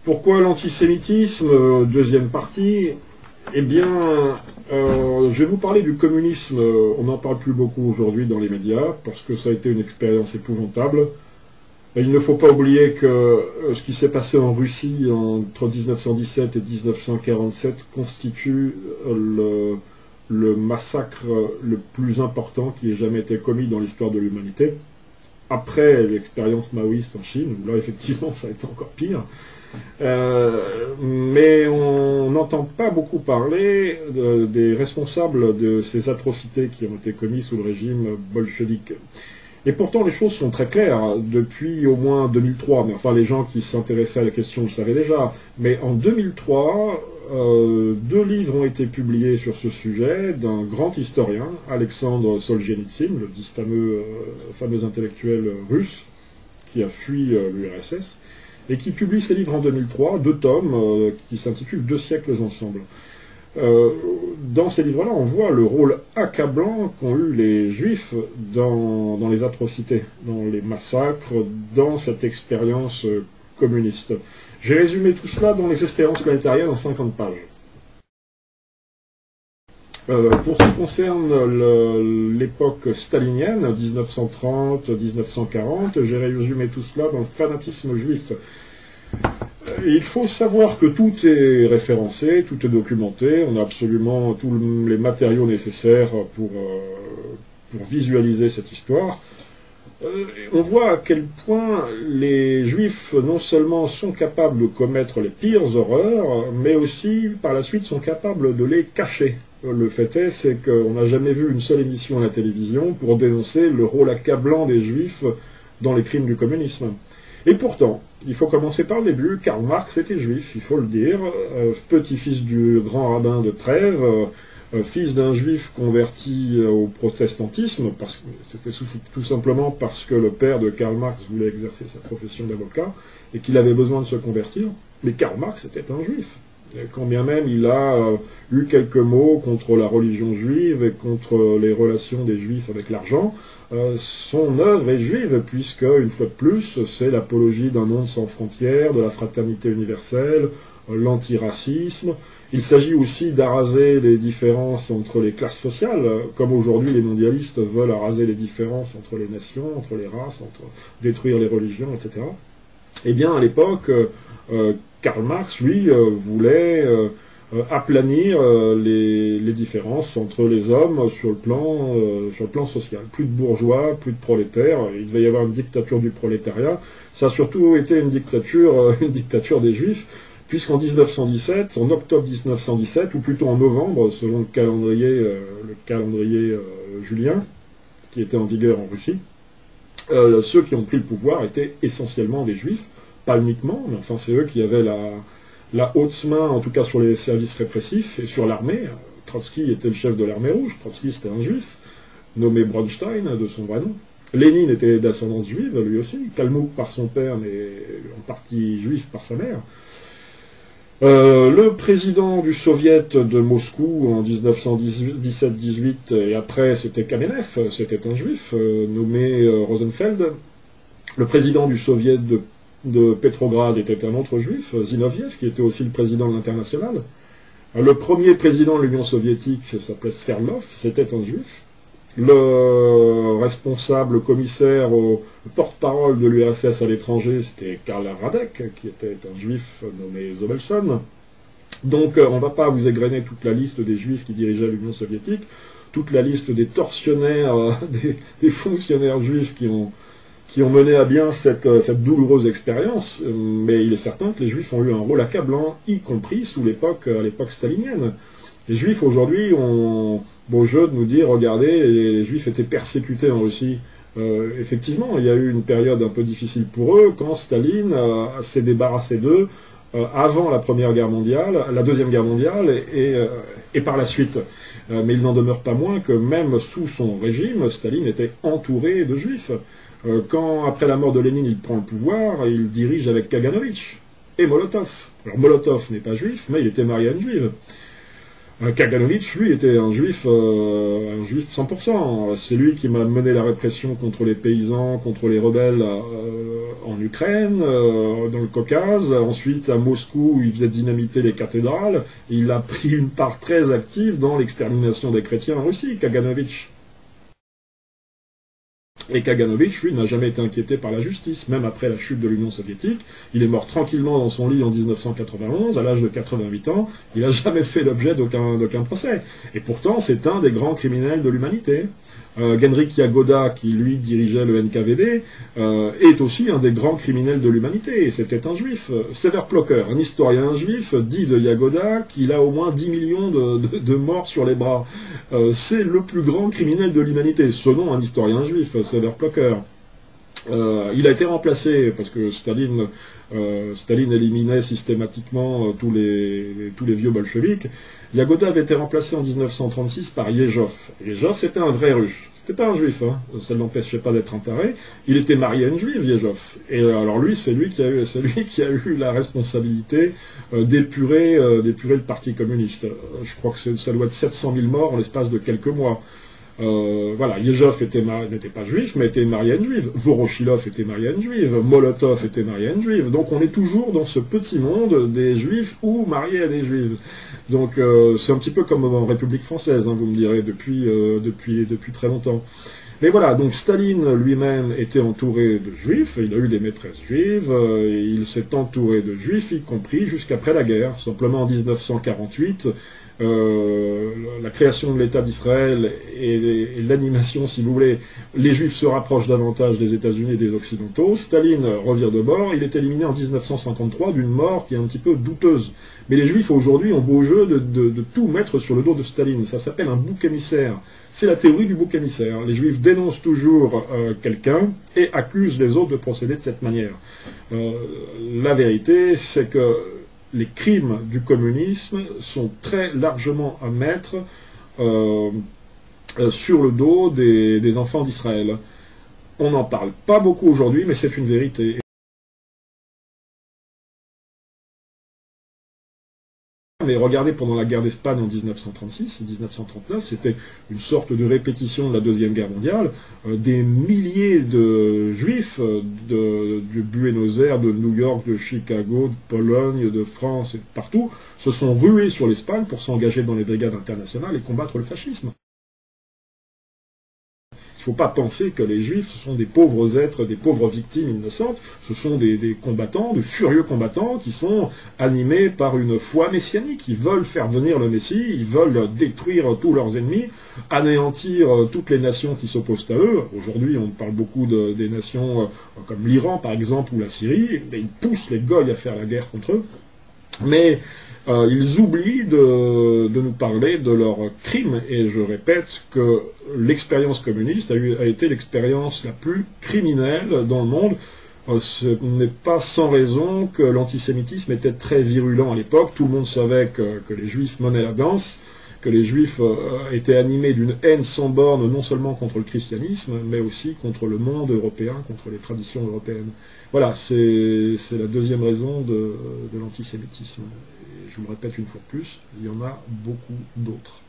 Pourquoi l'antisémitisme? Deuxième partie. Eh bien, je vais vous parler du communisme. On n'en parle plus beaucoup aujourd'hui dans les médias, parce que ça a été une expérience épouvantable. Et il ne faut pas oublier que ce qui s'est passé en Russie entre 1917 et 1947 constitue le massacre le plus important qui ait jamais été commis dans l'histoire de l'humanité. Après l'expérience maoïste en Chine, où là effectivement ça a été encore pire. Mais on n'entend pas beaucoup parler des responsables de ces atrocités qui ont été commises sous le régime bolchevique. Et pourtant les choses sont très claires depuis au moins 2003, mais enfin les gens qui s'intéressaient à la question le savaient déjà. Mais en 2003, 2 livres ont été publiés sur ce sujet d'un grand historien, Alexandre Solzhenitsyn, le fameux intellectuel russe qui a fui l'URSS, et qui publie ses livres en 2003, 2 tomes qui s'intitulent 2 siècles ensemble. Dans ces livres-là, on voit le rôle accablant qu'ont eu les Juifs dans les atrocités, dans les massacres, dans cette expérience communiste. J'ai résumé tout cela dans les expériences planétariennes en 50 pages. Pour ce qui concerne l'époque stalinienne, 1930-1940, j'ai résumé tout cela dans le fanatisme juif. Il faut savoir que tout est référencé, tout est documenté, on a absolument tous les matériaux nécessaires pour visualiser cette histoire. On voit à quel point les Juifs non seulement sont capables de commettre les pires horreurs, mais aussi par la suite sont capables de les cacher. Le fait est, c'est qu'on n'a jamais vu une seule émission à la télévision pour dénoncer le rôle accablant des Juifs dans les crimes du communisme. Et pourtant, il faut commencer par le début, Karl Marx était juif, il faut le dire, petit-fils du grand rabbin de Trèves, fils d'un juif converti au protestantisme, parce que c'était tout simplement parce que le père de Karl Marx voulait exercer sa profession d'avocat et qu'il avait besoin de se convertir. Mais Karl Marx était un juif. Et quand bien même il a eu quelques mots contre la religion juive et contre les relations des juifs avec l'argent, son œuvre est juive, puisque, une fois de plus, c'est l'apologie d'un monde sans frontières, de la fraternité universelle, l'antiracisme. Il s'agit aussi d'araser les différences entre les classes sociales, comme aujourd'hui les mondialistes veulent araser les différences entre les nations, entre les races, détruire les religions, etc. Eh bien, à l'époque, Karl Marx, lui, voulait aplanir les différences entre les hommes sur le plan social. Plus de bourgeois, plus de prolétaires, il devait y avoir une dictature du prolétariat. Ça a surtout été une dictature des Juifs, puisqu'en 1917, en octobre 1917, ou plutôt en novembre, selon le calendrier julien, qui était en vigueur en Russie, ceux qui ont pris le pouvoir étaient essentiellement des Juifs, pas uniquement, mais enfin c'est eux qui avaient la haute main, en tout cas sur les services répressifs et sur l'armée. Trotsky était le chef de l'armée rouge, Trotsky c'était un juif, nommé Bronstein de son vrai nom. Lénine était d'ascendance juive, lui aussi, Kalmouk par son père, mais en partie juif par sa mère. Le président du Soviet de Moscou en 1917-18, et après c'était Kamenev, c'était un juif, nommé Rosenfeld. Le président du Soviet de Petrograd était un autre juif, Zinoviev, qui était aussi le président de l'Internationale. Le premier président de l'Union soviétique s'appelait Sverdlov, c'était un juif. Le responsable commissaire au porte-parole de l'URSS à l'étranger, c'était Karl Radek, qui était un juif nommé Zobelson. Donc on ne va pas vous égrener toute la liste des juifs qui dirigeaient l'Union soviétique, toute la liste des tortionnaires, des fonctionnaires juifs qui ont mené à bien cette douloureuse expérience, mais il est certain que les Juifs ont eu un rôle accablant, y compris à l'époque stalinienne. Les Juifs aujourd'hui ont beau jeu de nous dire, regardez, les Juifs étaient persécutés en Russie. Effectivement, il y a eu une période un peu difficile pour eux, quand Staline s'est débarrassé d'eux avant la Deuxième Guerre mondiale et par la suite. Mais il n'en demeure pas moins que même sous son régime, Staline était entouré de Juifs. Quand, après la mort de Lénine, il prend le pouvoir, il dirige avec Kaganovitch et Molotov. Alors Molotov n'est pas juif, mais il était marié à une juive. Kaganovich, lui, était un juif 100%. C'est lui qui m'a mené la répression contre les paysans, contre les rebelles en Ukraine, dans le Caucase. Ensuite, à Moscou, où il faisait dynamiter les cathédrales. Il a pris une part très active dans l'extermination des chrétiens en Russie, Kaganovich. Et Kaganovich, lui, n'a jamais été inquiété par la justice, même après la chute de l'Union soviétique. Il est mort tranquillement dans son lit en 1991, à l'âge de 88 ans. Il n'a jamais fait l'objet d'aucun procès. Et pourtant, c'est un des grands criminels de l'humanité. Genrik Yagoda, qui lui dirigeait le NKVD, est aussi un des grands criminels de l'humanité, et c'était un juif. Sever Plocker, un historien juif, dit de Yagoda qu'il a au moins 10 millions de morts sur les bras. C'est le plus grand criminel de l'humanité, selon un historien juif, Sever Plocker. Il a été remplacé, parce que Staline éliminait systématiquement tous les vieux bolcheviks. Yagoda avait été remplacé en 1936 par Yezhov. Yezhov, c'était un vrai russe. C'était pas un juif, hein. Ça ne l'empêchait pas d'être un taré. Il était marié à une juive, Yezhov. Et alors lui, c'est lui qui a eu la responsabilité d'épurer le Parti communiste. Je crois que ça doit être 700 000 morts en l'espace de quelques mois. Voilà, Yezhov n'était pas juif, mais était marié à une juive. Voroshilov était marié à une juive. Molotov était marié à une juive. Donc on est toujours dans ce petit monde des juifs ou mariés à des juives. Donc c'est un petit peu comme en République française, hein, vous me direz, depuis très longtemps. Mais voilà, donc Staline lui-même était entouré de juifs, il a eu des maîtresses juives, et il s'est entouré de juifs, y compris jusqu'après la guerre. Simplement en 1948, la création de l'État d'Israël et l'animation, si vous voulez, les Juifs se rapprochent davantage des États-Unis et des Occidentaux. Staline revient de bord, il est éliminé en 1953 d'une mort qui est un petit peu douteuse. Mais les Juifs aujourd'hui ont beau jeu de tout mettre sur le dos de Staline. Ça s'appelle un bouc émissaire. C'est la théorie du bouc émissaire. Les Juifs dénoncent toujours quelqu'un et accusent les autres de procéder de cette manière. La vérité, c'est que les crimes du communisme sont très largement à mettre sur le dos des enfants d'Israël. On n'en parle pas beaucoup aujourd'hui, mais c'est une vérité. Mais regardez, pendant la guerre d'Espagne en 1936 et 1939, c'était une sorte de répétition de la Deuxième Guerre mondiale. Des milliers de juifs du Buenos Aires, de New York, de Chicago, de Pologne, de France et partout se sont rués sur l'Espagne pour s'engager dans les brigades internationales et combattre le fascisme. Il ne faut pas penser que les Juifs, ce sont des pauvres êtres, des pauvres victimes innocentes. Ce sont des combattants, de furieux combattants qui sont animés par une foi messianique. Ils veulent faire venir le Messie, ils veulent détruire tous leurs ennemis, anéantir toutes les nations qui s'opposent à eux. Aujourd'hui, on parle beaucoup des nations comme l'Iran, par exemple, ou la Syrie. Et ils poussent les Goyes à faire la guerre contre eux. Mais ils oublient de nous parler de leurs crimes, et je répète que l'expérience communiste a été l'expérience la plus criminelle dans le monde. Ce n'est pas sans raison que l'antisémitisme était très virulent à l'époque. Tout le monde savait que les Juifs menaient la danse, que les Juifs étaient animés d'une haine sans borne, non seulement contre le christianisme, mais aussi contre le monde européen, contre les traditions européennes. Voilà, c'est la deuxième raison de l'antisémitisme. Je vous le répète une fois de plus, il y en a beaucoup d'autres.